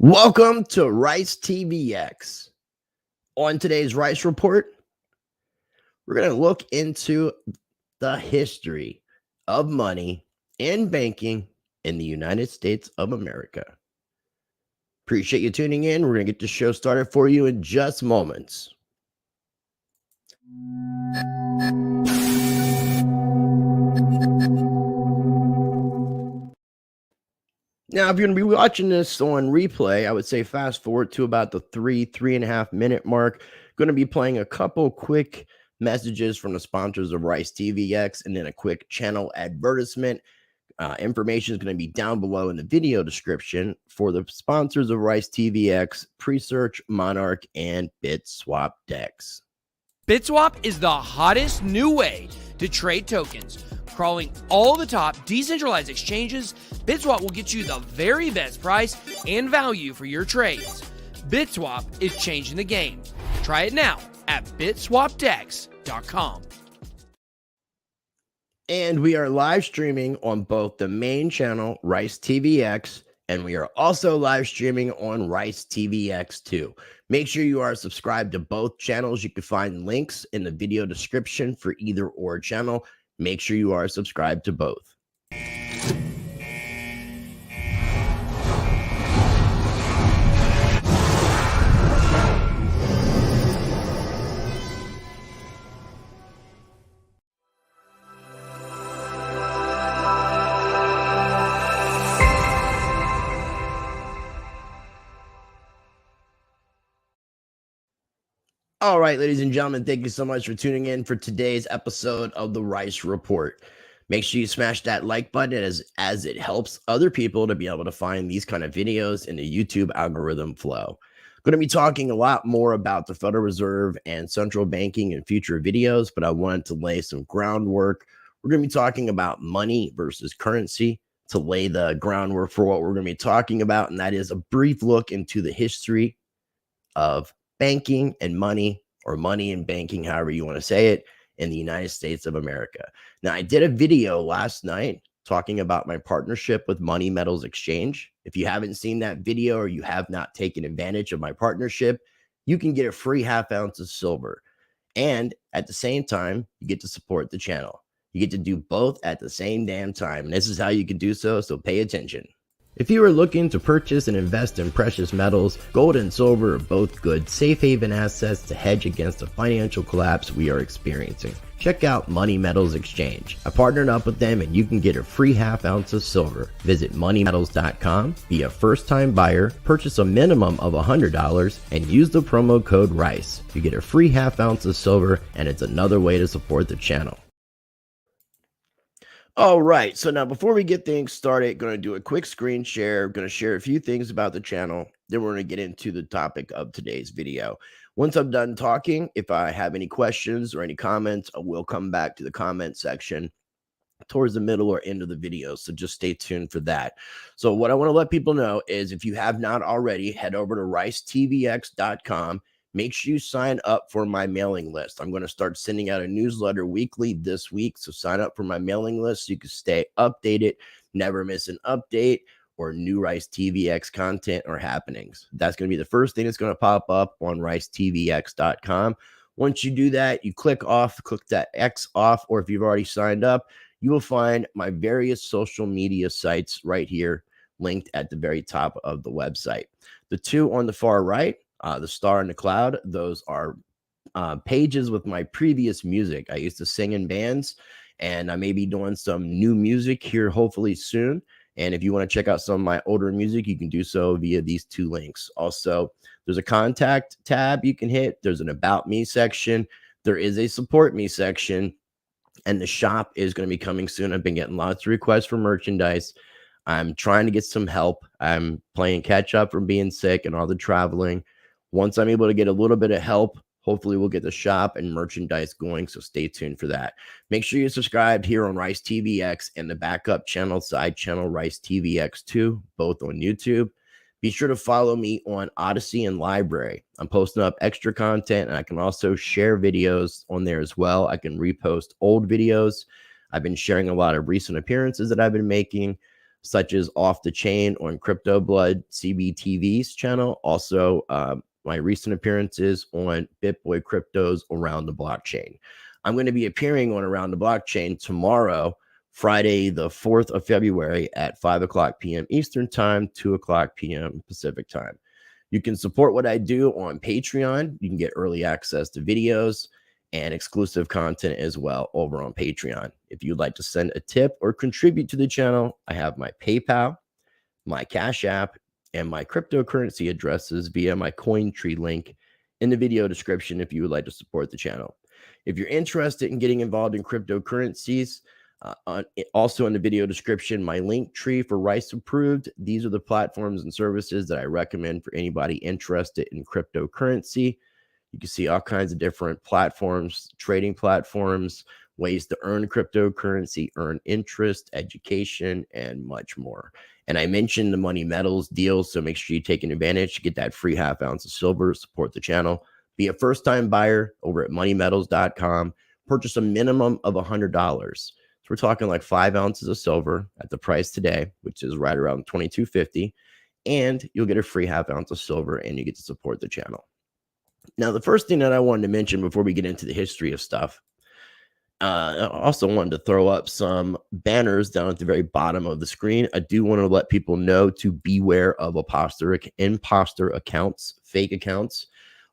Welcome to Rice TVX. On today's Rice Report, we're going to look into the history of money and banking in the United States of America. Appreciate you tuning in. We're going to get the show started for you in just moments. Now, if you're going to be watching this on replay, I would say fast forward to about the 3.5 minute mark. Going to be playing a couple quick messages from the sponsors of Rice TVX and then a quick channel advertisement. Information is going to be down below in the video description for the sponsors of Rice TVX, Presearch, Monarch, and BitSwap DEX. BitSwap is the hottest new way to trade tokens. Crawling all the top decentralized exchanges, BitSwap will get you the very best price and value for your trades. BitSwap is changing the game. Try it now at bitswapdex.com. And we are live streaming on both the main channel, Rice TVX, and we are also live streaming on Rice TVX 2. Make sure you are subscribed to both channels. You can find links in the video description for either or channel. Make sure you are subscribed to both. All right, ladies and gentlemen, thank you so much for tuning in for today's episode of the Rice Report. Make sure you smash that like button as it helps other people to be able to find these kind of videos in the YouTube algorithm flow. Going to be talking a lot more about the Federal Reserve and central banking in future videos, but I wanted to lay some groundwork. We're going to be talking about money versus currency to lay the groundwork for what we're going to be talking about, and that is a brief look into the history of banking and money, or money and banking, however you want to say it, in the United States of America. Now, I did a video last night talking about my partnership with Money Metals Exchange. If you haven't seen that video or you have not taken advantage of my partnership, you can get a free ½ ounce of silver. And at the same time, you get to support the channel. You get to do both at the same damn time. And this is how you can do so pay attention. If you are looking to purchase and invest in precious metals, gold and silver are both good safe haven assets to hedge against the financial collapse we are experiencing. Check out Money Metals Exchange. I partnered up with them and you can get a free ½ ounce of silver. Visit moneymetals.com, be a first-time buyer, purchase a minimum of $100, and use the promo code RICE. You get a free ½ ounce of silver, and it's another way to support the channel. All right, so now before we get things started, going to do a quick screen share. Going to share a few things about the channel. Then we're going to get into the topic of today's video. Once I'm done talking, if I have any questions or any comments, I will come back to the comment section towards the middle or end of the video. So just stay tuned for that. So what I want to let people know is if you have not already, head over to ricetvx.com. Make sure you sign up for my mailing list. I'm going to start sending out a newsletter weekly this week. So sign up for my mailing list so you can stay updated, never miss an update or new Rice TVX content or happenings. That's going to be the first thing that's going to pop up on ricetvx.com. Once you do that, you click that X off, or if you've already signed up, you will find my various social media sites right here linked at the very top of the website. The two on the far right, the star and the cloud, those are pages with my previous music. I used to sing in bands, and I may be doing some new music here hopefully soon. And if you want to check out some of my older music, you can do so via these two links. Also, there's a contact tab you can hit. There's an about me section. There is a support me section, and the shop is going to be coming soon. I've been getting lots of requests for merchandise. I'm trying to get some help. I'm playing catch up from being sick and all the traveling. Once I'm able to get a little bit of help, hopefully we'll get the shop and merchandise going, so stay tuned for that. Make sure you're subscribed here on Rice TVX and the backup channel, side channel, Rice TVX 2, both on YouTube. Be sure to follow me on Odyssey and Library. I'm posting up extra content, and I can also share videos on there as well. I can repost old videos. I've been sharing a lot of recent appearances that I've been making. such as Off the Chain on Crypto Blood CBTV's channel. Also, my recent appearances on BitBoy Crypto's Around the Blockchain. I'm going to be appearing on Around the Blockchain tomorrow, Friday, the 4th of February at 5 o'clock p.m. Eastern Time, 2 o'clock p.m. Pacific Time. You can support what I do on Patreon. You can get early access to videos and exclusive content as well over on Patreon. If you'd like to send a tip or contribute to the channel, I have my PayPal, my Cash App, and my cryptocurrency addresses via my CoinTree link in the video description if you would like to support the channel. If you're interested in getting involved in cryptocurrencies, also in the video description, my link tree for Rice Approved. These are the platforms and services that I recommend for anybody interested in cryptocurrency. You can see all kinds of different platforms, trading platforms, ways to earn cryptocurrency, earn interest, education, and much more. And I mentioned the Money Metals deal, so make sure you take advantage to get that free half ounce of silver, support the channel. Be a first-time buyer over at moneymetals.com. Purchase a minimum of $100. So we're talking like 5 ounces of silver at the price today, which is right around $22.50, and you'll get a free half ounce of silver, and you get to support the channel. Now, the first thing that I wanted to mention before we get into the history of stuff, I also wanted to throw up some banners down at the very bottom of the screen. I do want to let people know to beware of imposter accounts, fake accounts,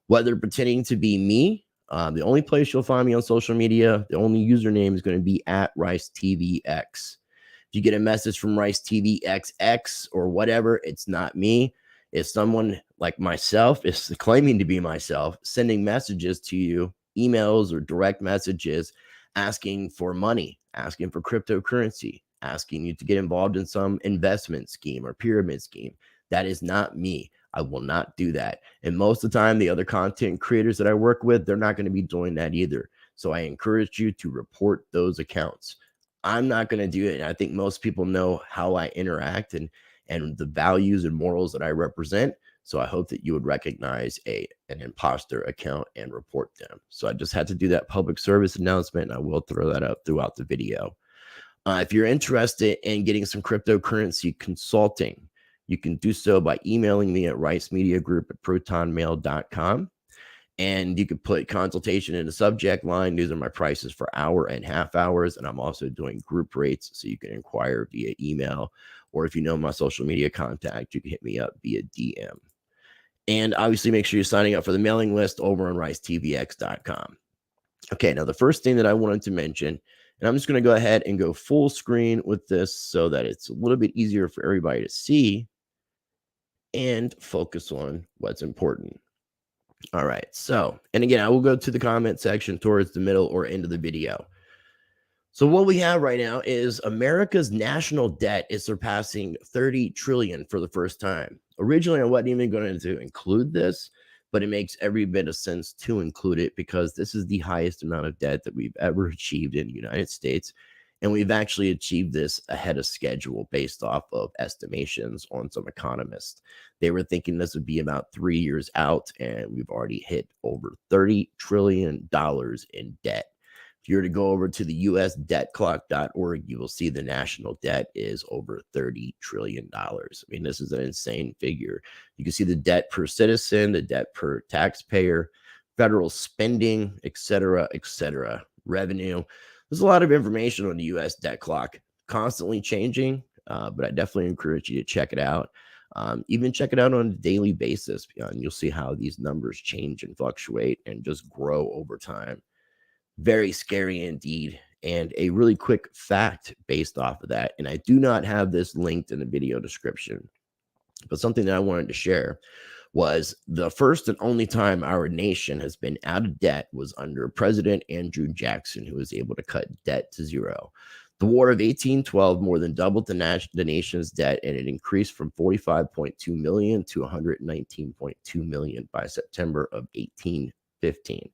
whether pretending to be me. The only place you'll find me on social media, the only username is going to be at RiceTVX. If you get a message from RiceTVXX or whatever, it's not me. If someone like myself is claiming to be myself, sending messages to you, emails or direct messages, asking for money, asking for cryptocurrency, asking you to get involved in some investment scheme or pyramid scheme, that is not me. I will not do that. And most of the time, the other content creators that I work with, they're not going to be doing that either. So I encourage you to report those accounts. I'm not going to do it. And I think most people know how I interact and the values and morals that I represent. So I hope that you would recognize an imposter account and report them. So I just had to do that public service announcement, and I will throw that up throughout the video. If you're interested in getting some cryptocurrency consulting, you can do so by emailing me at ricemediagroup@protonmail.com. And you could put consultation in the subject line. These are my prices for hour and half hours. And I'm also doing group rates, so you can inquire via email. Or if you know my social media contact, you can hit me up via DM. And obviously, make sure you're signing up for the mailing list over on ricetvx.com. Okay, now the first thing that I wanted to mention, and I'm just going to go ahead and go full screen with this so that it's a little bit easier for everybody to see and focus on what's important. All right, so, and again, I will go to the comment section towards the middle or end of the video. So what we have right now is America's national debt is surpassing 30 trillion for the first time. Originally, I wasn't even going to include this, but it makes every bit of sense to include it because this is the highest amount of debt that we've ever achieved in the United States. And we've actually achieved this ahead of schedule based off of estimations on some economists. They were thinking this would be about 3 years out, and we've already hit over $30 trillion in debt. If you were to go over to the usdebtclock.org, you will see the national debt is over $30 trillion. I mean, this is an insane figure. You can see the debt per citizen, the debt per taxpayer, federal spending, et cetera, revenue. There's a lot of information on the US debt clock, constantly changing, but I definitely encourage you to check it out. Even check it out on a daily basis, and you'll see how these numbers change and fluctuate and just grow over time. Very scary indeed, and a really quick fact based off of that, and I do not have this linked in the video description, but something that I wanted to share was the first and only time our nation has been out of debt was under President Andrew Jackson, who was able to cut debt to zero. The War of 1812 more than doubled the nation's debt, and it increased from 45.2 million to 119.2 million by September of 1815.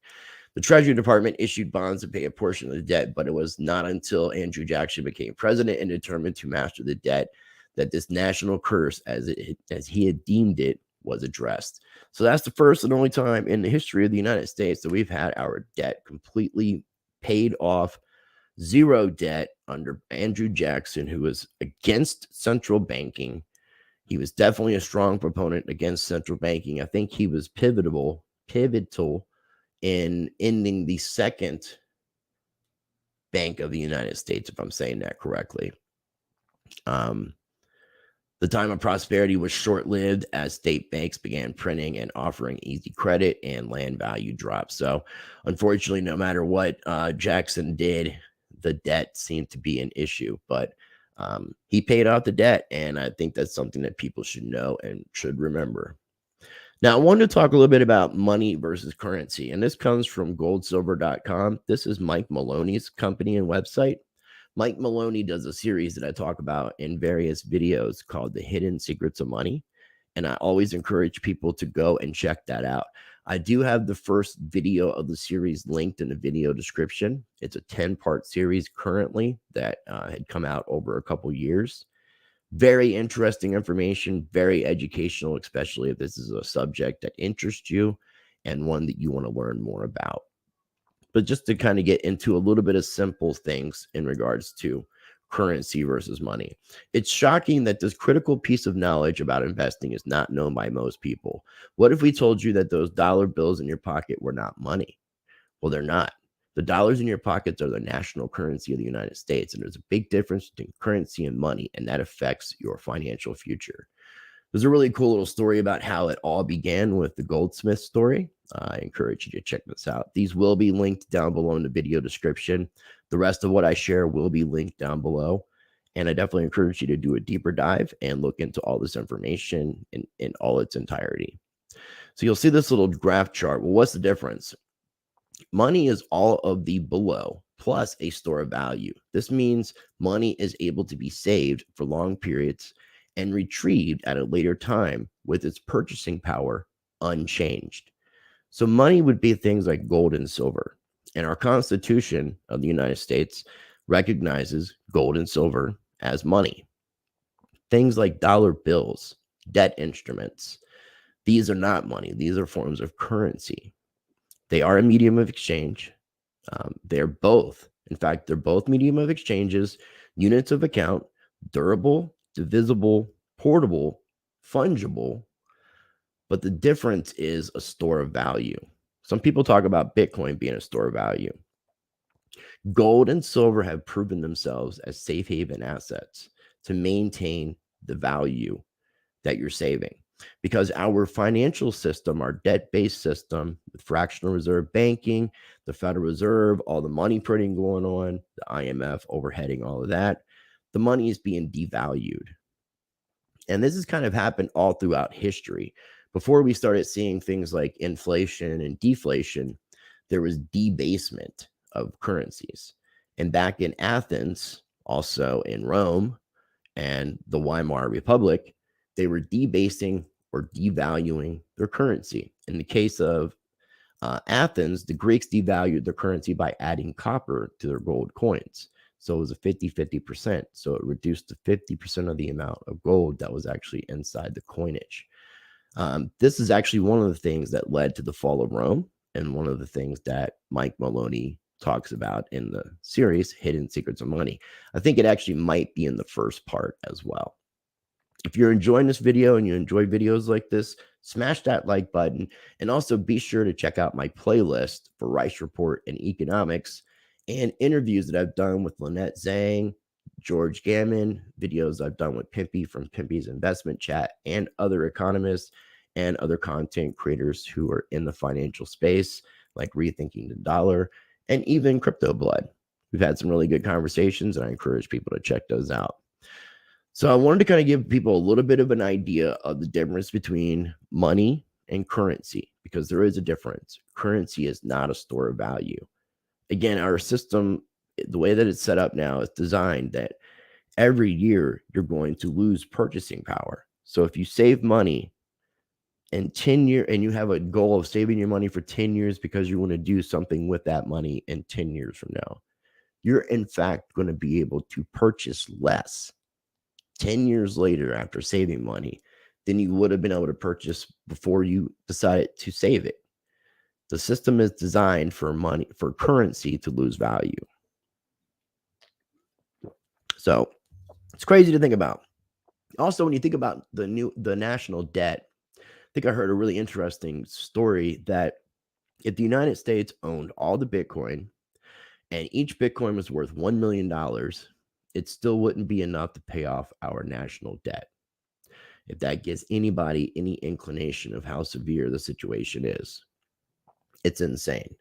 The Treasury Department issued bonds to pay a portion of the debt, but it was not until Andrew Jackson became president and determined to master the debt that this national curse, as he had deemed it, was addressed. So that's the first and only time in the history of the United States that we've had our debt completely paid off, zero debt, under Andrew Jackson, who was against central banking. He was definitely a strong proponent against central banking. I think he was pivotal in ending the second Bank of the United States, if I'm saying that correctly. The time of prosperity was short-lived as state banks began printing and offering easy credit, and land value dropped. So unfortunately, no matter what Jackson did, the debt seemed to be an issue, but he paid off the debt, and I think that's something that people should know and should remember. Now, I wanted to talk a little bit about money versus currency, and this comes from goldsilver.com. This is Mike Maloney's company and website. Mike Maloney does a series that I talk about in various videos called The Hidden Secrets of Money, and I always encourage people to go and check that out. I do have the first video of the series linked in the video description. It's a 10-part series currently that had come out over a couple years. Very interesting information, very educational, especially if this is a subject that interests you and one that you want to learn more about. But just to kind of get into a little bit of simple things in regards to currency versus money. It's shocking that this critical piece of knowledge about investing is not known by most people. What if we told you that those dollar bills in your pocket were not money? Well, they're not. The dollars in your pockets are the national currency of the United States, and there's a big difference between currency and money, and that affects your financial future. There's a really cool little story about how it all began with the Goldsmith Story. I encourage you to check this out. These will be linked down below in the video description. The rest of what I share will be linked down below. And I definitely encourage you to do a deeper dive and look into all this information in all its entirety. So you'll see this little graph chart. Well, what's the difference? Money is all of the below plus a store of value. This means money is able to be saved for long periods and retrieved at a later time with its purchasing power unchanged. So money would be things like gold and silver. And our Constitution of the United States recognizes gold and silver as money. Things like dollar bills, debt instruments, these are not money. These are forms of currency. They are a medium of exchange. They're both. In fact, they're both medium of exchanges, units of account, durable, divisible, portable, fungible. But the difference is a store of value. Some people talk about Bitcoin being a store of value. Gold and silver have proven themselves as safe haven assets to maintain the value that you're saving. Because our financial system, our debt-based system, with fractional reserve banking, the Federal Reserve, all the money printing going on, the IMF overheading all of that, the money is being devalued. And this has kind of happened all throughout history. Before we started seeing things like inflation and deflation, there was debasement of currencies. And back in Athens, also in Rome and the Weimar Republic, they were debasing or devaluing their currency. In the case of Athens, the Greeks devalued their currency by adding copper to their gold coins. So it was a 50-50%. So it reduced to 50% of the amount of gold that was actually inside the coinage. This is actually one of the things that led to the fall of Rome, and one of the things that Mike Maloney talks about in the series, Hidden Secrets of Money. I think it actually might be in the first part as well. If you're enjoying this video and you enjoy videos like this, smash that like button, and also be sure to check out my playlist for Rice Report and economics and interviews that I've done with Lynette Zhang, George Gammon, videos I've done with Pimpy from Pimpy's Investment Chat, and other economists and other content creators who are in the financial space, like Rethinking the Dollar and even Crypto Blood. We've had some really good conversations, and I encourage people to check those out. So I wanted to kind of give people a little bit of an idea of the difference between money and currency, because there is a difference. Currency is not a store of value. Again, our system, the way that it's set up now, is designed that every year you're going to lose purchasing power. So if you save money in 10 years and you have a goal of saving your money for 10 years because you want to do something with that money in 10 years from now, you're in fact going to be able to purchase less 10 years later after saving money than you would have been able to purchase before you decided to save it. The system is designed for money, for currency to lose value. So it's crazy to think about. Also, when you think about the national debt, I think I heard a really interesting story that if the United States owned all the Bitcoin and each Bitcoin was worth $1 million, it still wouldn't be enough to pay off our national debt. If that gives anybody any inclination of how severe the situation is, it's insane.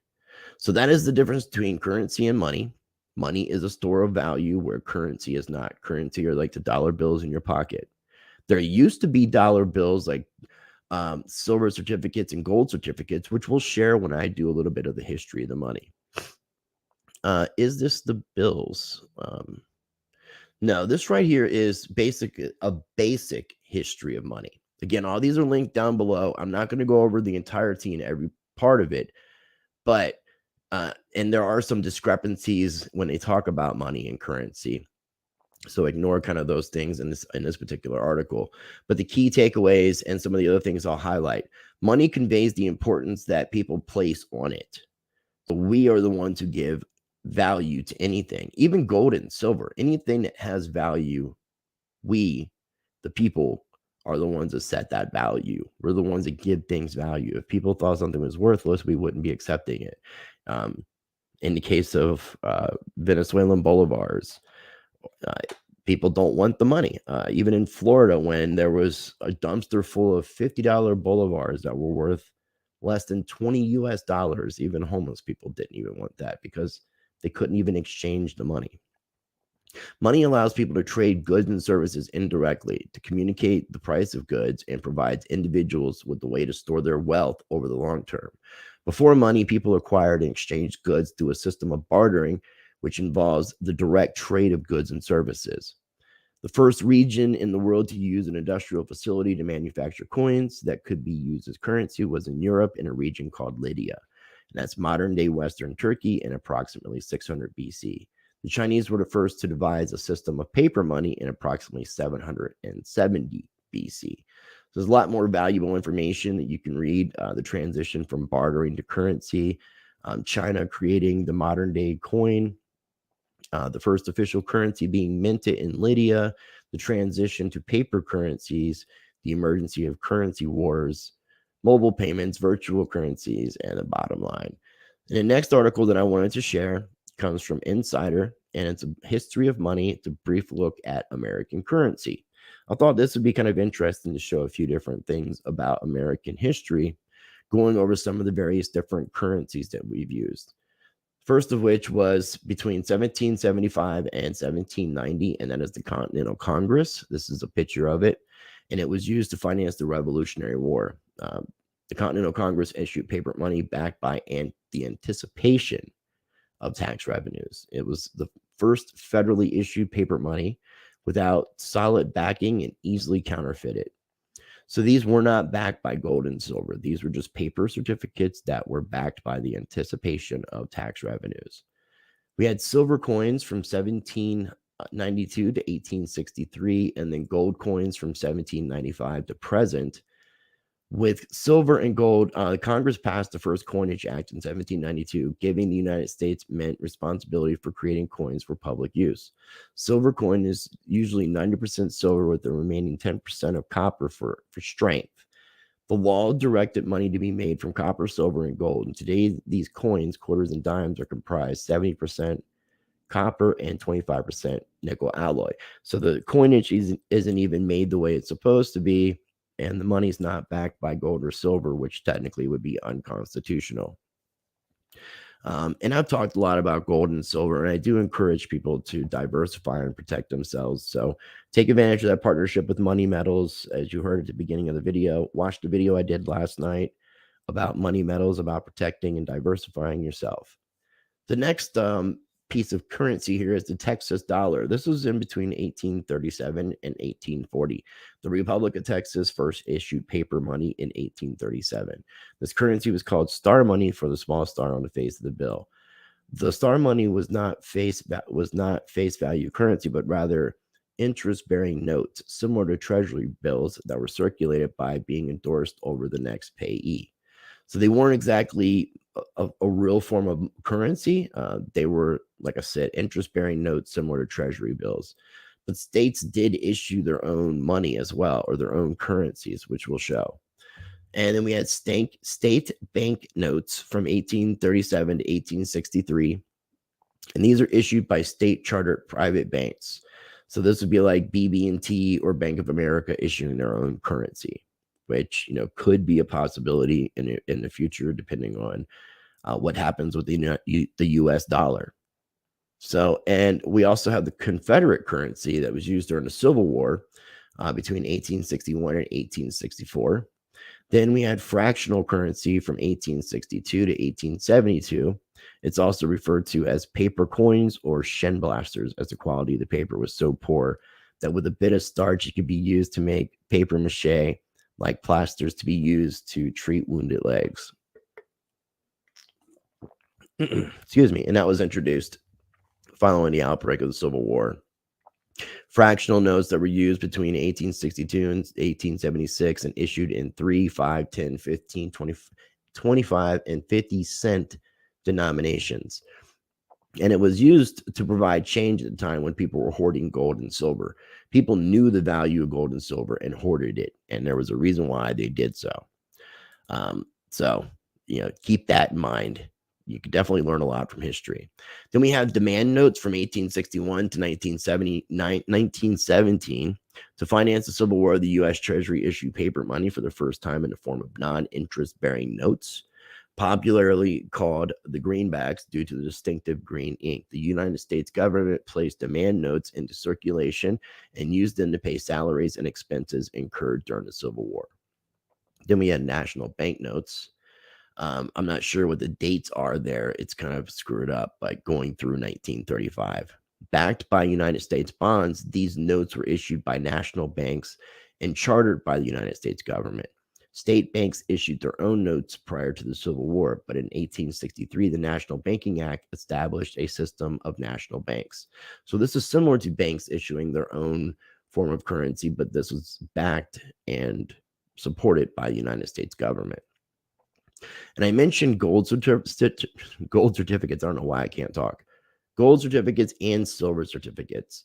So that is the difference between currency and money. Money is a store of value where currency is not. Currency are like the dollar bills in your pocket. There used to be dollar bills like silver certificates and gold certificates, which we'll share when I do a little bit of the history of the money. Is this the bills? No, this right here is a basic history of money. Again, all these are linked down below. I'm not going to go over the entirety and every part of it, but and there are some discrepancies when they talk about money and currency. So ignore kind of those things in this particular article. But the key takeaways and some of the other things I'll highlight. Money conveys the importance that people place on it. So we are the ones who give value to anything, even gold and silver, anything that has value. We, the people, are the ones that set that value. We're the ones that give things value. If people thought something was worthless, we wouldn't be accepting it. In the case of Venezuelan bolivars, people don't want the money. Even in Florida, when there was a dumpster full of $50 bolivars that were worth less than 20 US dollars, even homeless people didn't even want that because they couldn't even exchange the money. Money allows people to trade goods and services indirectly, to communicate the price of goods, and provides individuals with the way to store their wealth over the long term. Before money, people acquired and exchanged goods through a system of bartering, which involves the direct trade of goods and services. The first region in the world to use an industrial facility to manufacture coins that could be used as currency was in Europe in a region called Lydia. And that's modern-day Western Turkey in approximately 600 BC. The Chinese were the first to devise a system of paper money in approximately 770 BC. So there's a lot more valuable information that you can read. The transition from bartering to currency, China creating the modern-day coin, the first official currency being minted in Lydia, the transition to paper currencies, the emergence of currency wars, mobile payments, virtual currencies, and the bottom line. And the next article that I wanted to share comes from Insider, and it's a history of money. It's a brief look at American currency. I thought this would be kind of interesting to show a few different things about American history, going over some of the various different currencies that we've used. First of which was between 1775 and 1790, and that is the Continental Congress. This is a picture of it, and it was used to finance the Revolutionary War. The Continental Congress issued paper money backed by the anticipation of tax revenues. It was the first federally issued paper money without solid backing and easily counterfeited. So these were not backed by gold and silver. These were just paper certificates that were backed by the anticipation of tax revenues. We had silver coins from 1792 to 1863, and then gold coins from 1795 to present. With silver and gold, Congress passed the first Coinage Act in 1792, giving the United States Mint responsibility for creating coins for public use. Silver coin is usually 90% silver with the remaining 10% of copper for strength. The law directed money to be made from copper, silver, and gold. And today, these coins, quarters, and dimes are comprised 70% copper and 25% nickel alloy. So the coinage isn't even made the way it's supposed to be, and the money's not backed by gold or silver, which technically would be unconstitutional. And I've talked a lot about gold and silver, and I do encourage people to diversify and protect themselves. So take advantage of that partnership with Money Metals. As you heard at the beginning of the video, watch the video I did last night about Money Metals, about protecting and diversifying yourself. The next piece of currency here is the Texas dollar. This was in between 1837 and 1840. The Republic of Texas first issued paper money in 1837. This currency was called star money for the small star on the face of the bill. The star money was not face value currency, but rather interest-bearing notes, similar to treasury bills that were circulated by being endorsed over the next payee. So they weren't exactly a real form of currency. They were, like I said, interest-bearing notes similar to treasury bills. But states did issue their own money as well, or their own currencies, which we'll show. And then we had state bank notes from 1837 to 1863. And these are issued by state chartered private banks. So this would be like BB&T or Bank of America issuing their own currency, which could be a possibility in the future, depending on what happens with the U.S. dollar. So, and we also have the Confederate currency that was used during the Civil War between 1861 and 1864. Then we had fractional currency from 1862 to 1872. It's also referred to as paper coins or shenblasters, as the quality of the paper was so poor that with a bit of starch, it could be used to make paper mache, like plasters to be used to treat wounded legs. Excuse me. And that was introduced following the outbreak of the Civil War. Fractional notes that were used between 1862 and 1876 and issued in 3, 5, 10, 15, 20, 25, and 50 cent denominations. And it was used to provide change at the time when people were hoarding gold and silver. People knew the value of gold and silver and hoarded it. And there was a reason why they did so. Keep that in mind. You could definitely learn a lot from history. Then we have demand notes from 1861 to 1917. To finance the Civil War, the U.S. Treasury issued paper money for the first time in the form of non-interest-bearing notes, popularly called the greenbacks due to the distinctive green ink. The United States government placed demand notes into circulation and used them to pay salaries and expenses incurred during the Civil War. Then we had national banknotes. I'm not sure what the dates are there. It's kind of screwed up, like going through 1935. Backed by United States bonds, these notes were issued by national banks and chartered by the United States government. State banks issued their own notes prior to the Civil War, but in 1863, the National Banking Act established a system of national banks. So this is similar to banks issuing their own form of currency, but this was backed and supported by the United States government. And I mentioned gold certificates. I don't know why I can't talk. Gold certificates and silver certificates.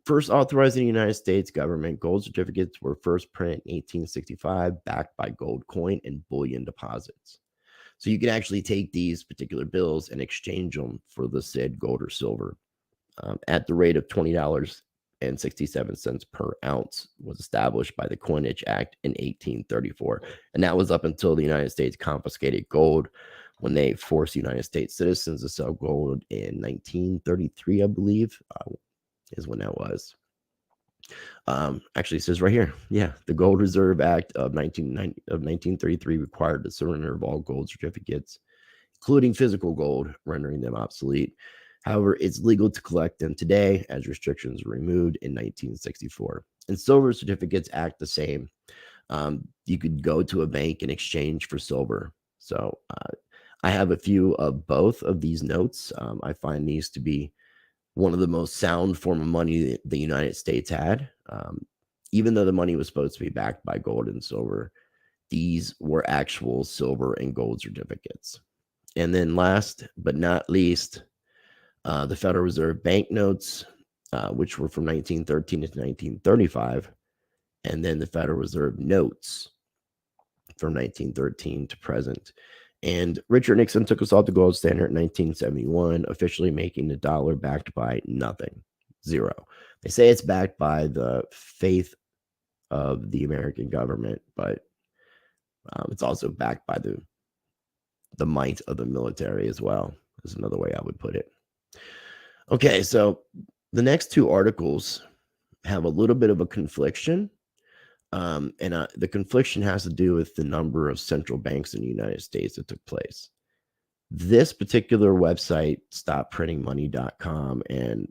First authorized in the United States government, gold certificates were first printed in 1865, backed by gold coin and bullion deposits. So you can actually take these particular bills and exchange them for the said gold or silver at the rate of $20.67 per ounce was established by the Coinage Act in 1834. And that was up until the United States confiscated gold when they forced United States citizens to sell gold in 1933, I believe, is when that was. Actually, it says right here, the Gold Reserve Act of 1933 required the surrender of all gold certificates, including physical gold, rendering them obsolete. However, it's legal to collect them today as restrictions were removed in 1964. And silver certificates act the same. You could go to a bank and exchange for silver. So I have a few of both of these notes. I find these to be one of the most sound form of money the United States had. Even though the money was supposed to be backed by gold and silver, these were actual silver and gold certificates. And then last but not least, the Federal Reserve banknotes, which were from 1913 to 1935, and then the Federal Reserve notes from 1913 to present. And Richard Nixon took us off the gold standard in 1971, officially making the dollar backed by nothing, zero. They say it's backed by the faith of the American government, but it's also backed by the might of the military as well, is another way I would put it. Okay, so the next two articles have a little bit of a confliction. And the confliction has to do with the number of central banks in the United States that took place. This particular website, stopprintingmoney.com, and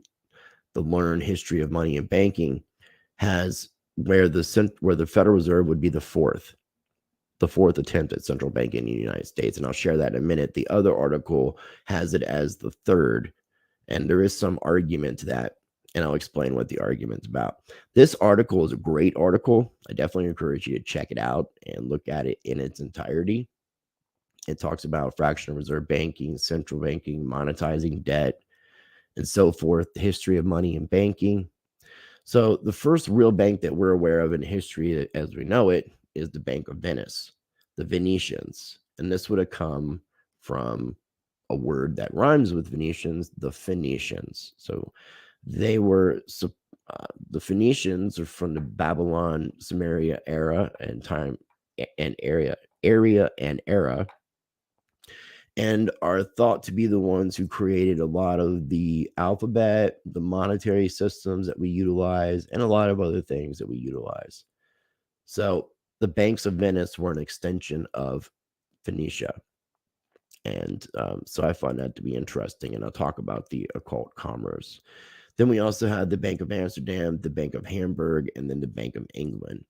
the Learn History of Money and Banking has where the Federal Reserve would be the fourth attempt at central banking in the United States. And I'll share that in a minute. The other article has it as the third. And there is some argument to that, and I'll explain what the argument's about. This article is a great article. I definitely encourage you to check it out and look at it in its entirety. It talks about fractional reserve banking, central banking, monetizing debt, and so forth, the history of money and banking. So the first real bank that we're aware of in history as we know it is the Bank of Venice, the Venetians. And this would have come from a word that rhymes with Venetians, the Phoenicians. So they were the Phoenicians are from the Babylon Samaria era and time and area and era, and are thought to be the ones who created a lot of the alphabet, the monetary systems that we utilize, and a lot of other things that we utilize. So the banks of Venice were an extension of Phoenicia. And so I find that to be interesting. And I'll talk about the occult commerce. Then we also had the Bank of Amsterdam, the Bank of Hamburg, and then the Bank of England.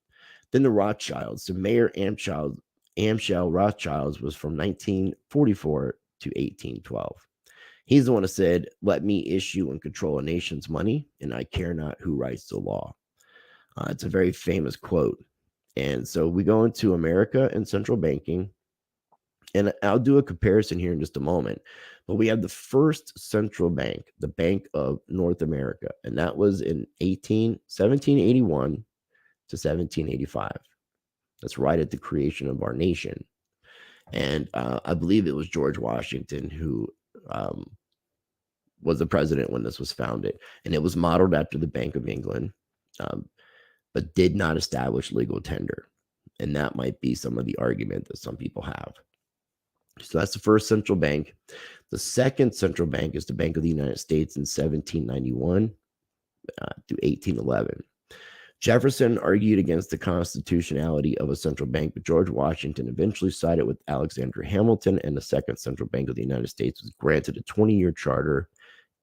Then the Rothschilds. So Mayor Amschel Rothschilds was from 1944 to 1812. He's the one that said, "Let me issue and control a nation's money, and I care not who writes the law." It's a very famous quote. And so we go into America and central banking, and I'll do a comparison here in just a moment. But we have the first central bank, the Bank of North America, and that was in 1781 to 1785. That's right at the creation of our nation. And I believe it was George Washington who was the president when this was founded. And it was modeled after the Bank of England, but did not establish legal tender. And that might be some of the argument that some people have. So that's the first central bank. The second central bank is the Bank of the United States in 1791 to 1811. Jefferson argued against the constitutionality of a central bank, but George Washington eventually sided with Alexander Hamilton, and the Second Central Bank of the United States was granted a 20-year charter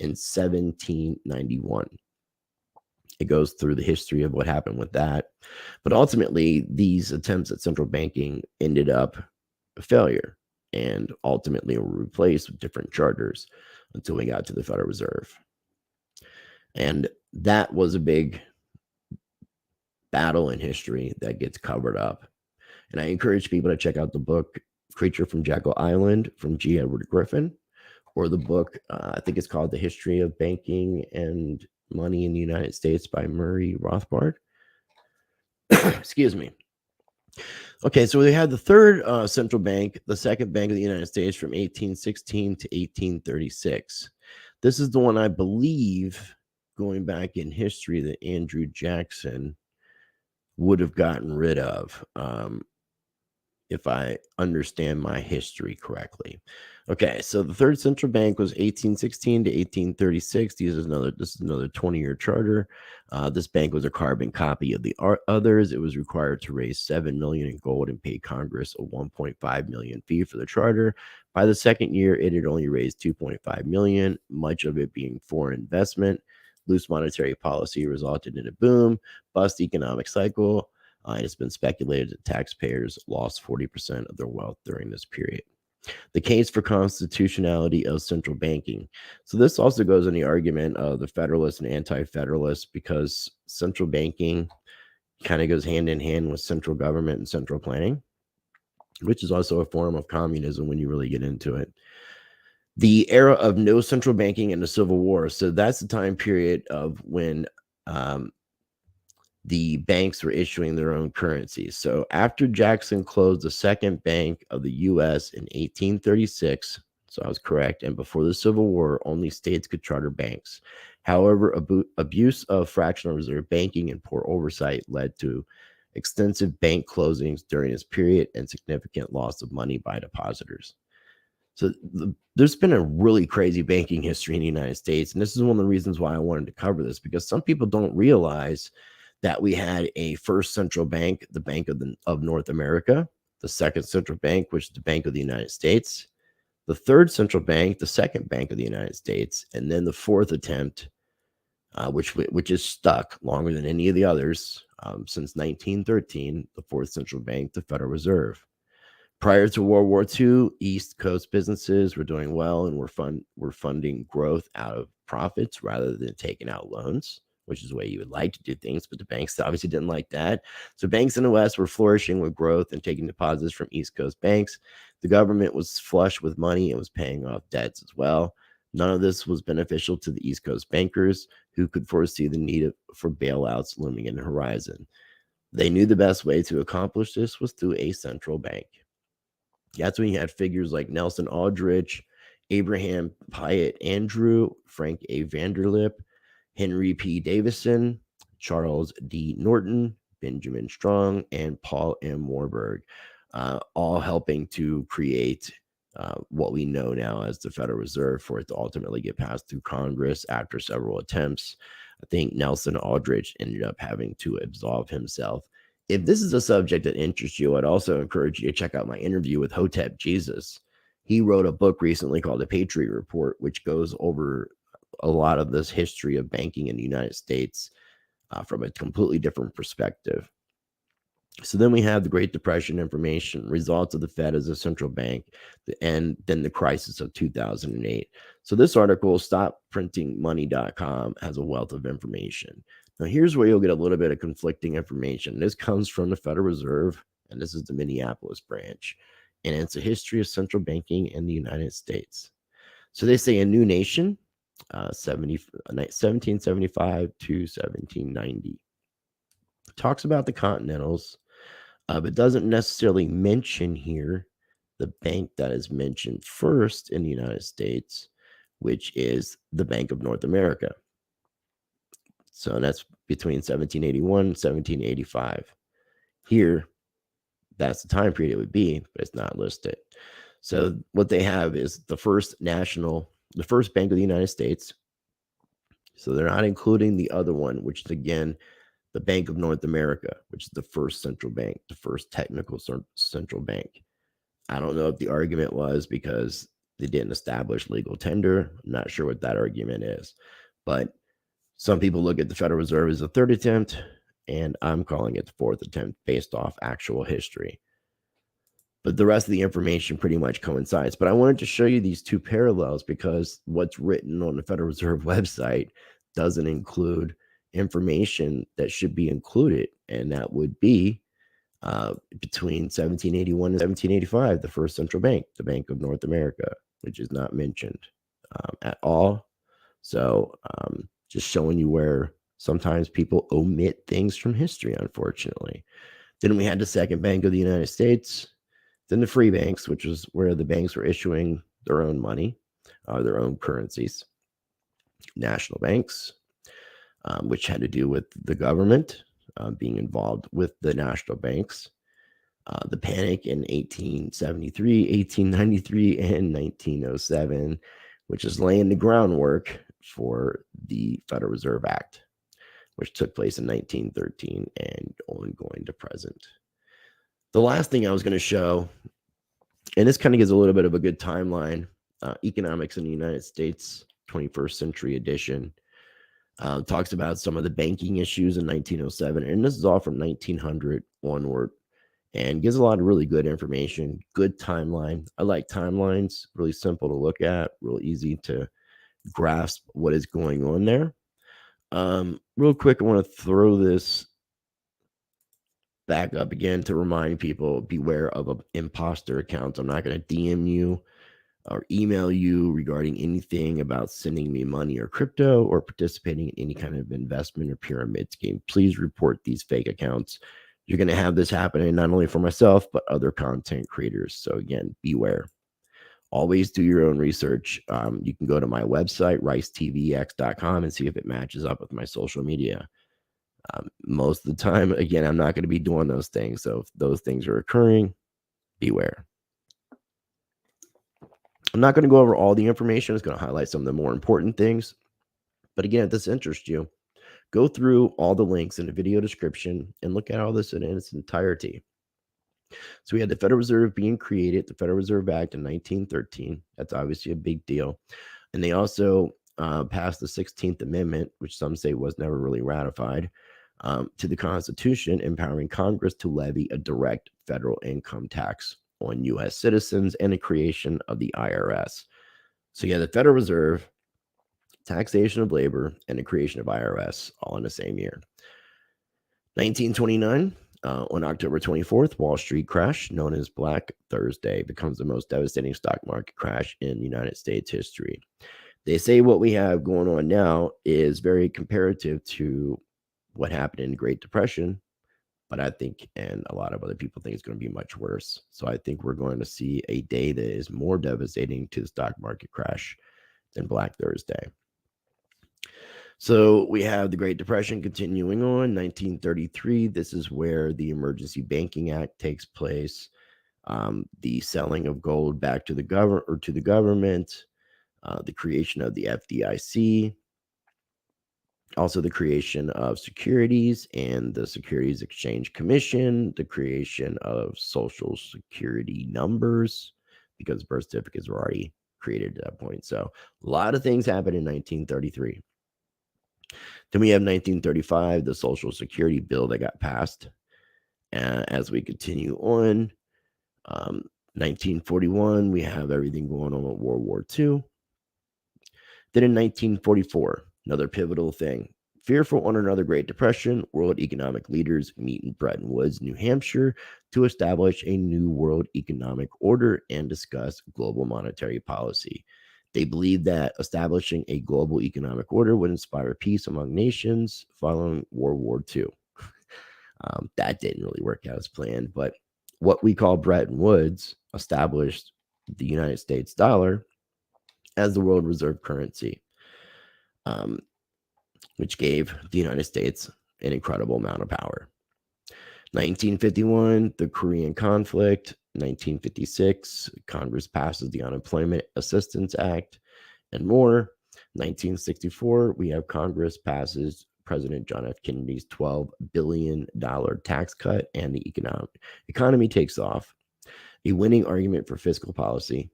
in 1791. It goes through the history of what happened with that. But ultimately, these attempts at central banking ended up a failure and ultimately were replaced with different charters until we got to the Federal Reserve. And that was a big battle in history that gets covered up. And I encourage people to check out the book Creature from Jekyll Island from G. Edward Griffin, or the book, I think it's called The History of Banking and Money in the United States by Murray Rothbard. Excuse me. Okay, so we had the third central bank, the Second Bank of the United States from 1816 to 1836. This is the one I believe, going back in history, that Andrew Jackson would have gotten rid of, if I understand my history correctly. Okay, so the third central bank was 1816 to 1836. This is another 20-year charter. This bank was a carbon copy of the others. It was required to raise $7 million in gold and pay Congress a $1.5 million fee for the charter. By the second year, it had only raised $2.5 million, much of it being foreign investment. Loose monetary policy resulted in a boom, bust economic cycle. It's been speculated that taxpayers lost 40% of their wealth during this period. The case for constitutionality of central banking. So this also goes in the argument of the Federalists and Anti-Federalists, because central banking kind of goes hand in hand with central government and central planning, which is also a form of communism when you really get into it. The era of no central banking and the Civil War. So that's the time period of when the banks were issuing their own currencies. So after Jackson closed the second bank of the U.S. in 1836, so I was correct, and before the Civil War, only states could charter banks. However, abuse of fractional reserve banking and poor oversight led to extensive bank closings during this period and significant loss of money by depositors. So there's been a really crazy banking history in the United States. And this is one of the reasons why I wanted to cover this, because some people don't realize that we had a first central bank, the Bank of North America, the second central bank, which is the Bank of the United States, the third central bank, the Second Bank of the United States, and then the fourth attempt, which is stuck longer than any of the others since 1913, the fourth central bank, the Federal Reserve. Prior to World War II, East Coast businesses were doing well and were funding growth out of profits rather than taking out loans, which is the way you would like to do things, but the banks obviously didn't like that. So banks in the West were flourishing with growth and taking deposits from East Coast banks. The government was flush with money and was paying off debts as well. None of this was beneficial to the East Coast bankers, who could foresee the need for bailouts looming in the horizon. They knew the best way to accomplish this was through a central bank. That's when you had figures like Nelson Aldrich, Abraham Pyatt Andrew, Frank A. Vanderlip, Henry P. Davison, Charles D. Norton, Benjamin Strong, and Paul M. Warburg, all helping to create what we know now as the Federal Reserve, for it to ultimately get passed through Congress after several attempts. I think Nelson Aldrich ended up having to absolve himself. If this is a subject that interests you, I'd also encourage you to check out my interview with Hotep Jesus. He wrote a book recently called The Patriot Report, which goes over a lot of this history of banking in the United States from a completely different perspective. So then we have the Great Depression information, results of the Fed as a central bank, and then the crisis of 2008. So this article, stopprintingmoney.com, has a wealth of information. Now here's where you'll get a little bit of conflicting information. This comes from the Federal Reserve, and this is the Minneapolis branch, and it's a history of central banking in the United States. So they say a new nation, 1775 to 1790. Talks about the Continentals, but doesn't necessarily mention here the bank that is mentioned first in the United States, which is the Bank of North America. So that's between 1781 and 1785. Here, that's the time period it would be, but it's not listed. So what they have is the first Bank of the United States. So they're not including the other one, which is again the Bank of North America, which is the first central bank, the first technical central bank. I don't know if the argument was because they didn't establish legal tender. I'm not sure what that argument is, but some people look at the Federal Reserve as a third attempt, and I'm calling it the fourth attempt based off actual history. But the rest of the information pretty much coincides. But I wanted to show you these two parallels because what's written on the Federal Reserve website doesn't include information that should be included, and that would be between 1781 and 1785, the first central bank, the Bank of North America, which is not mentioned at all. So just showing you where sometimes people omit things from history, unfortunately. Then we had the second Bank of the United States, then the free banks, which is where the banks were issuing their own money, their own currencies, national banks, which had to do with the government being involved with the national banks. The panic in 1873, 1893, and 1907, which is laying the groundwork for the Federal Reserve Act, which took place in 1913 and ongoing to present. The last thing I was going to show, and this kind of gives a little bit of a good timeline, Economics in the United States, 21st Century Edition. Talks about some of the banking issues in 1907, and this is all from 1900 onward, and gives a lot of really good information, good timeline. I like timelines, really simple to look at, real easy to grasp what is going on there. Real quick, I want to throw this back up again to remind people, beware of imposter accounts. I'm not going to DM you or email you regarding anything about sending me money or crypto or participating in any kind of investment or pyramid scheme. Please report these fake accounts. You're going to have this happening not only for myself, but other content creators. So again, beware. Always do your own research. You can go to my website, ricetvx.com, and see if it matches up with my social media. Most of the time, again, I'm not going to be doing those things. So if those things are occurring, beware. I'm not going to go over all the information. It's going to highlight some of the more important things. But again, if this interests you, go through all the links in the video description and look at all this in its entirety. So we had the Federal Reserve being created, the Federal Reserve Act in 1913. That's obviously a big deal. And they also passed the 16th Amendment, which some say was never really ratified, to the Constitution, empowering Congress to levy a direct federal income tax on U.S. citizens and the creation of the IRS. So yeah, the Federal Reserve taxation of labor, and the creation of IRS, all in the same year. 1929, on October 24th, Wall Street crash, known as Black Thursday, becomes the most devastating stock market crash in United States history. They say what we have going on now is very comparative to what happened in the Great Depression, but I think, and a lot of other people think, it's going to be much worse. So I think we're going to see a day that is more devastating to the stock market crash than Black Thursday. So we have the Great Depression continuing on. 1933, this is where the Emergency Banking Act takes place. The selling of gold back to the government, the creation of the FDIC, also the creation of securities and the Securities Exchange Commission, the creation of Social Security numbers, because birth certificates were already created at that point. So a lot of things happened in 1933. Then we have 1935, the Social Security bill that got passed. As we continue on, 1941, we have everything going on with World War II. Then in 1944, another pivotal thing. Fearful on another Great Depression, world economic leaders meet in Bretton Woods, New Hampshire, to establish a new world economic order and discuss global monetary policy. They believed that establishing a global economic order would inspire peace among nations following World War II. That didn't really work out as planned, but what we call Bretton Woods established the United States dollar as the world reserve currency, which gave the United States an incredible amount of power. 1951, the Korean conflict. 1956, Congress passes the Unemployment Assistance Act and more. 1964, we have Congress passes President John F. Kennedy's $12 billion tax cut, and the economy takes off. A winning argument for fiscal policy.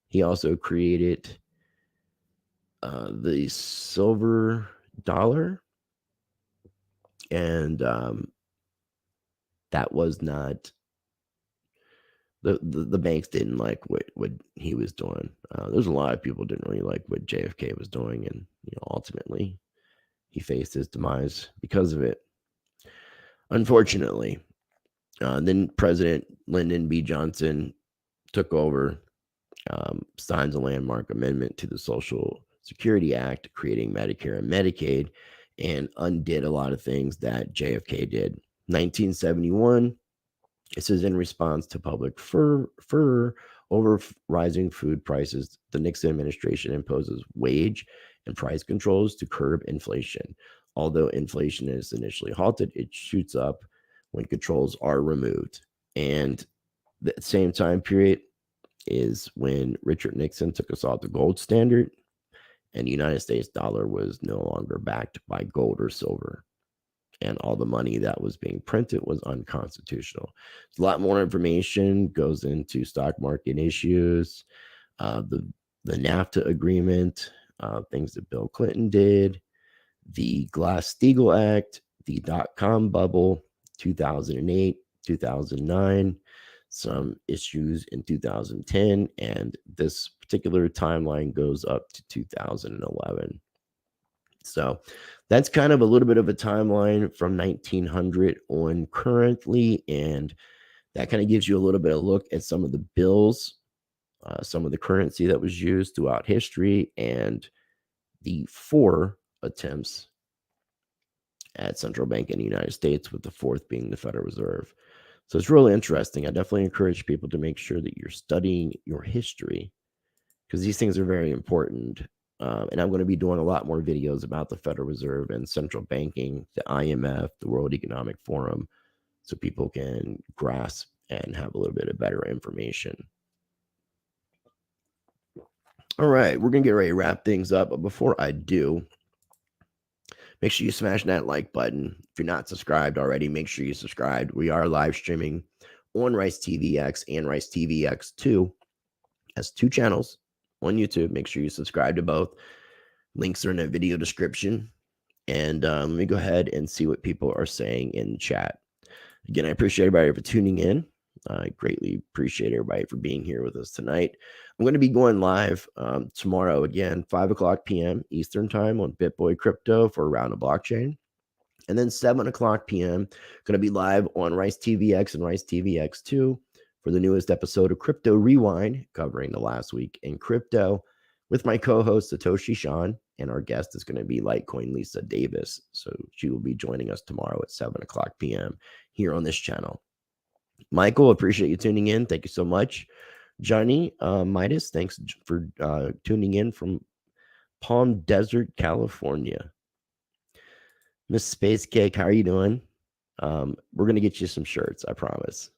He also created the silver dollar, and that was not the banks didn't like what he was doing. There's a lot of people didn't really like what JFK was doing, and ultimately he faced his demise because of it. Unfortunately, then President Lyndon B. Johnson took over, signs a landmark amendment to the Social Security Act, creating Medicare and Medicaid, and undid a lot of things that JFK did. 1971, this is in response to public furor over rising food prices. The Nixon administration imposes wage and price controls to curb inflation. Although inflation is initially halted, it shoots up when controls are removed. And the same time period is when Richard Nixon took us off the gold standard, and the United States dollar was no longer backed by gold or silver. And all the money that was being printed was unconstitutional. A lot more information goes into stock market issues, the NAFTA agreement, things that Bill Clinton did, the Glass-Steagall Act, the dot-com bubble, 2008, 2009, some issues in 2010, and this particular timeline goes up to 2011. So that's kind of a little bit of a timeline from 1900 on currently, and that kind of gives you a little bit of a look at some of the bills, some of the currency that was used throughout history, and the 4 attempts at central bank in the United States, with the 4th being the Federal Reserve. So it's really interesting. I definitely encourage people to make sure that you're studying your history, because these things are very important. And I'm going to be doing a lot more videos about the Federal Reserve and central banking, the IMF, the World Economic Forum, so people can grasp and have a little bit of better information. All right, we're going to get ready to wrap things up. But before I do, make sure you smash that like button. If you're not subscribed already, make sure you subscribe. We are live streaming on Rice TV X and Rice TV X2 as 2 channels on YouTube. Make sure you subscribe to both. Links are in the video description. And let me go ahead and see what people are saying in chat. Again, I appreciate everybody for tuning in. I greatly appreciate everybody for being here with us tonight. I'm going to be going live tomorrow again, 5 o'clock p.m. Eastern Time on BitBoy Crypto for Around the Blockchain. And then 7 o'clock p.m., going to be live on Rice TVX and Rice TVX2 for the newest episode of Crypto Rewind, covering the last week in crypto with my co-host Satoshi Sean, and our guest is going to be Litecoin Lisa Davis. So she will be joining us tomorrow at 7 o'clock p.m. here on this channel. Michael, appreciate you tuning in. Thank you so much. Johnny Midas, thanks for tuning in from Palm Desert, California. Miss Space Cake, how are you doing? We're going to get you some shirts, I promise.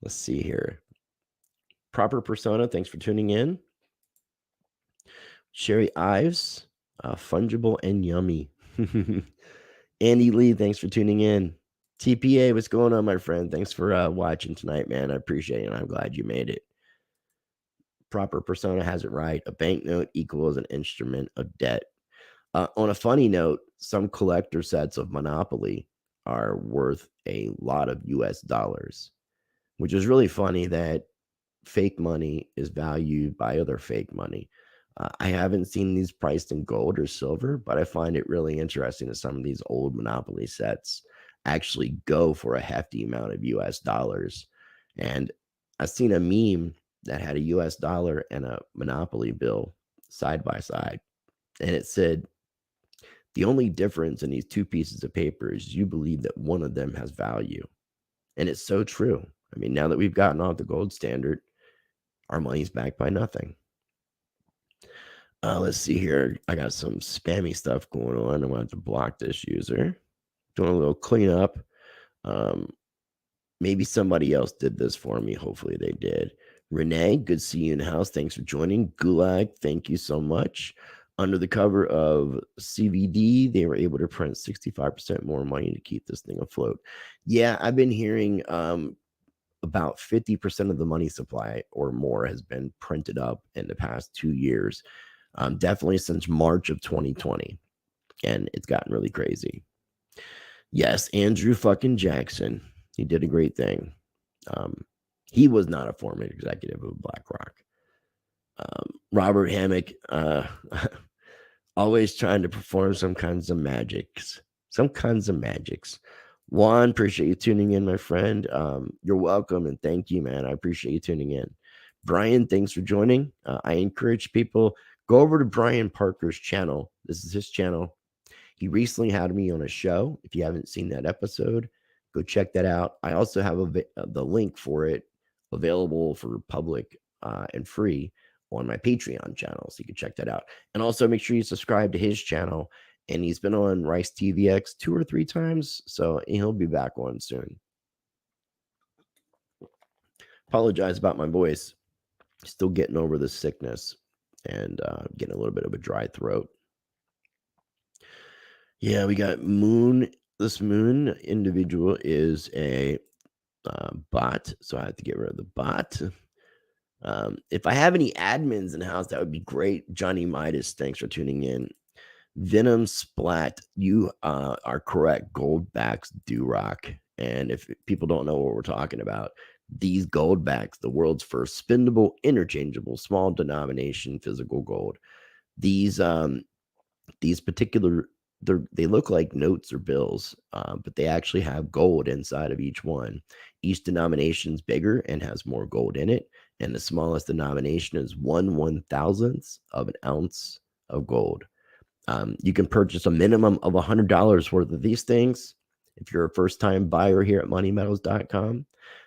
Let's see here. Proper Persona, thanks for tuning in. Sherry Ives, fungible and yummy. Andy Lee, thanks for tuning in. TPA, what's going on, my friend? Thanks for watching tonight, man. I appreciate it, and I'm glad you made it. Proper Persona has it right. A banknote equals an instrument of debt. On a funny note, some collector sets of Monopoly are worth a lot of US dollars, which is really funny that fake money is valued by other fake money. I haven't seen these priced in gold or silver, but I find it really interesting that some of these old Monopoly sets actually go for a hefty amount of US dollars. And I've seen a meme that had a US dollar and a Monopoly bill side by side. And it said, the only difference in these two pieces of paper is you believe that one of them has value. And it's so true. I mean, now that we've gotten off the gold standard, our money's backed by nothing. Let's see here. I got some spammy stuff going on. I'm going to have to block this user. Doing a little cleanup. Maybe somebody else did this for me. Hopefully they did. Renee, good to see you in the house. Thanks for joining. Gulag, thank you so much. Under the cover of CVD, they were able to print 65% more money to keep this thing afloat. Yeah, I've been hearing about 50% of the money supply or more has been printed up in the past 2 years, definitely since March of 2020. And it's gotten really crazy. Yes, Andrew fucking Jackson. He did a great thing. He was not a former executive of BlackRock. Robert Hammock, always trying to perform some kinds of magics. Juan, appreciate you tuning in, my friend. You're welcome, and thank you, man. I appreciate you tuning in. Brian, thanks for joining. I encourage people, go over to Brian Parker's channel. This is his channel. He recently had me on a show. If you haven't seen that episode, go check that out. I also have the link for it available for public and free on my Patreon channel, so you can check that out. And also make sure you subscribe to his channel. And he's been on Rice TVX 2 or 3 times, so he'll be back on soon. Apologize about my voice. Still getting over the sickness and getting a little bit of a dry throat. Yeah, we got Moon. This Moon individual is a bot, so I have to get rid of the bot. If I have any admins in the house, that would be great. Johnny Midas, thanks for tuning in. Venom Splat, you are correct. Gold backs do rock. And if people don't know what we're talking about, these gold backs, the world's first spendable, interchangeable, small denomination physical gold. These particular, they look like notes or bills, but they actually have gold inside of each one. Each denomination is bigger and has more gold in it. And the smallest denomination is 1/1000th of an ounce of gold. You can purchase a minimum of $100 worth of these things. If you're a first-time buyer here at moneymetals.com,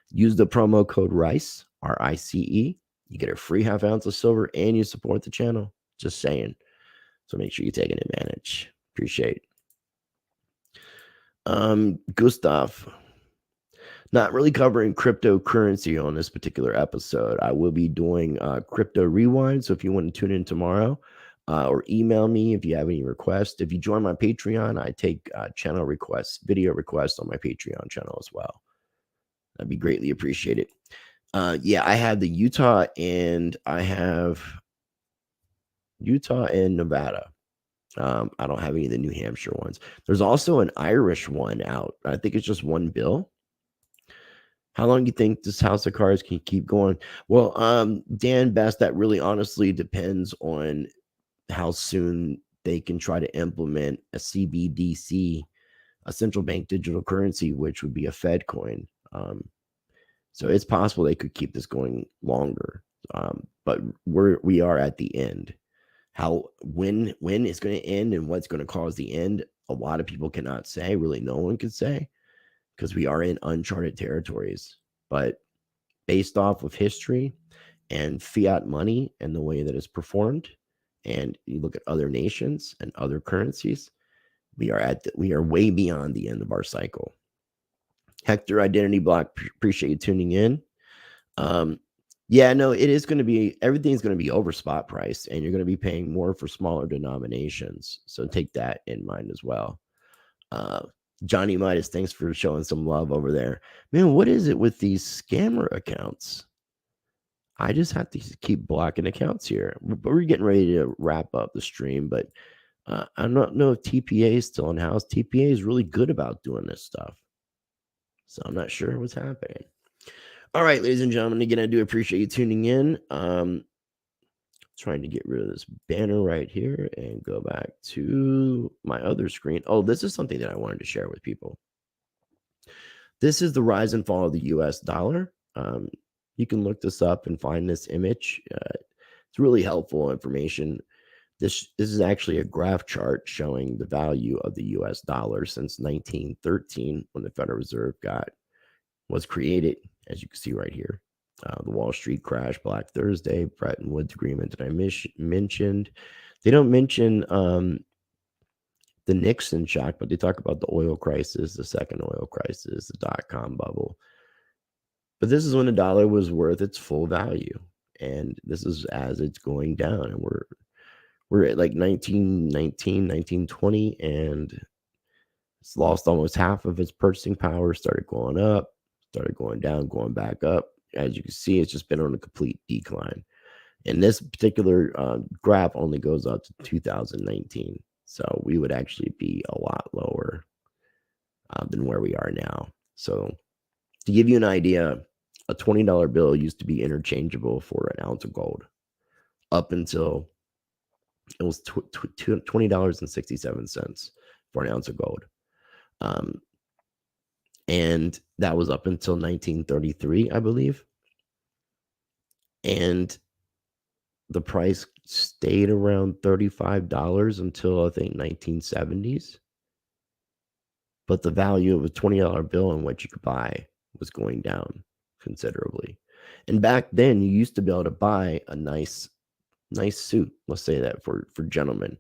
use the promo code RICE, RICE. You get a free half ounce of silver and you support the channel. Just saying. So make sure you take advantage. Appreciate it. Gustav, not really covering cryptocurrency on this particular episode. I will be doing Crypto Rewind. So if you want to tune in tomorrow, or email me if you have any requests. If you join my Patreon, I take channel requests, video requests on my Patreon channel as well. That'd be greatly appreciated. Yeah, I have the Utah and Nevada. I don't have any of the New Hampshire ones. There's also an Irish one out. I think it's just one bill. How long do you think this house of cards can keep going? Well, Dan Best, that really honestly depends on how soon they can try to implement a CBDC, a central bank digital currency, which would be a Fed coin. So it's possible they could keep this going longer. But we are at the end. When it's going to end and what's going to cause the end, a lot of people cannot say. Really, no one can say, because we are in uncharted territories. But based off of history and fiat money and the way that it's performed, and you look at other nations and other currencies, we are way beyond the end of our cycle. Hector Identity Block, appreciate you tuning in. Yeah, no, it is going to be, everything's going to be over spot price, and you're going to be paying more for smaller denominations. So take that in mind as well. Johnny Midas, thanks for showing some love over there. Man, what is it with these scammer accounts? I just have to keep blocking accounts here. But we're getting ready to wrap up the stream, but I don't know if TPA is still in house. TPA is really good about doing this stuff. So I'm not sure what's happening. All right, ladies and gentlemen, again, I do appreciate you tuning in. Trying to get rid of this banner right here and go back to my other screen. Oh, this is something that I wanted to share with people. This is the rise and fall of the US dollar. You can look this up and find this image. It's really helpful information. This is actually a graph chart showing the value of the US dollar since 1913, when the Federal Reserve was created, as you can see right here. The Wall Street crash, Black Thursday, Bretton Woods Agreement that I mentioned. They don't mention the Nixon shock, but they talk about the oil crisis, the second oil crisis, the dot-com bubble. But this is when the dollar was worth its full value, and this is as it's going down, and we're at like 1919, 1920, and it's lost almost half of its purchasing power, started going up, started going down, going back up. As you can see, it's just been on a complete decline. And this particular graph only goes up to 2019. So we would actually be a lot lower than where we are now. So to give you an idea, a $20 bill used to be interchangeable for an ounce of gold up until it was $20.67 for an ounce of gold. And that was up until 1933, I believe. And the price stayed around $35 until I think 1970s. But the value of a $20 bill and what you could buy was going down considerably. And back then, you used to be able to buy a nice suit. Let's say that for gentlemen,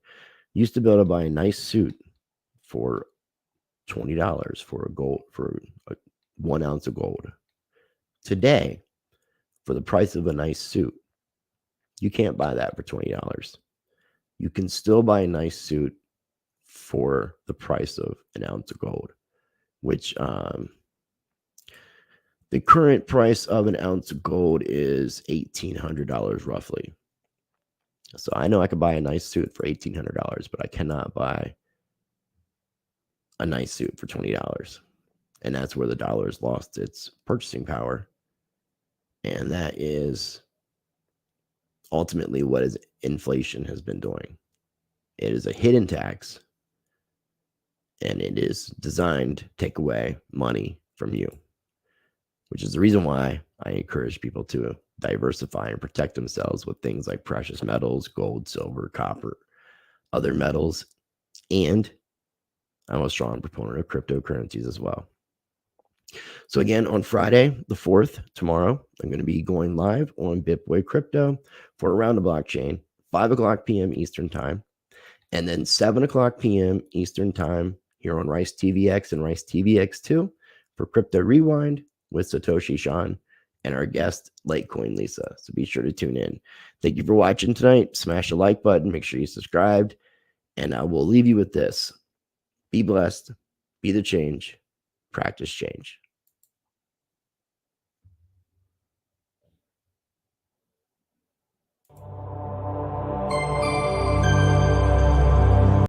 you used to be able to buy a nice suit for $20 for 1 ounce of gold. Today, for the price of a nice suit, you can't buy that for $20. You can still buy a nice suit for the price of an ounce of gold, which the current price of an ounce of gold is $1,800 roughly. So I know I could buy a nice suit for $1,800, but I cannot buy a nice suit for $20. And that's where the dollar has lost its purchasing power. And that is ultimately what inflation has been doing. It is a hidden tax, and it is designed to take away money from you, which is the reason why I encourage people to diversify and protect themselves with things like precious metals, gold, silver, copper, other metals, and I'm a strong proponent of cryptocurrencies as well. So again, on Friday, the 4th, tomorrow, I'm going to be going live on BitBoy Crypto for Around the Blockchain, 5 o'clock p.m. Eastern Time, and then 7 o'clock p.m. Eastern Time here on Rice TVX and Rice TVX2 for Crypto Rewind with Satoshi Sean and our guest, Litecoin Lisa. So be sure to tune in. Thank you for watching tonight. Smash the like button. Make sure you subscribed. And I will leave you with this. Be blessed. Be the change. Practice change.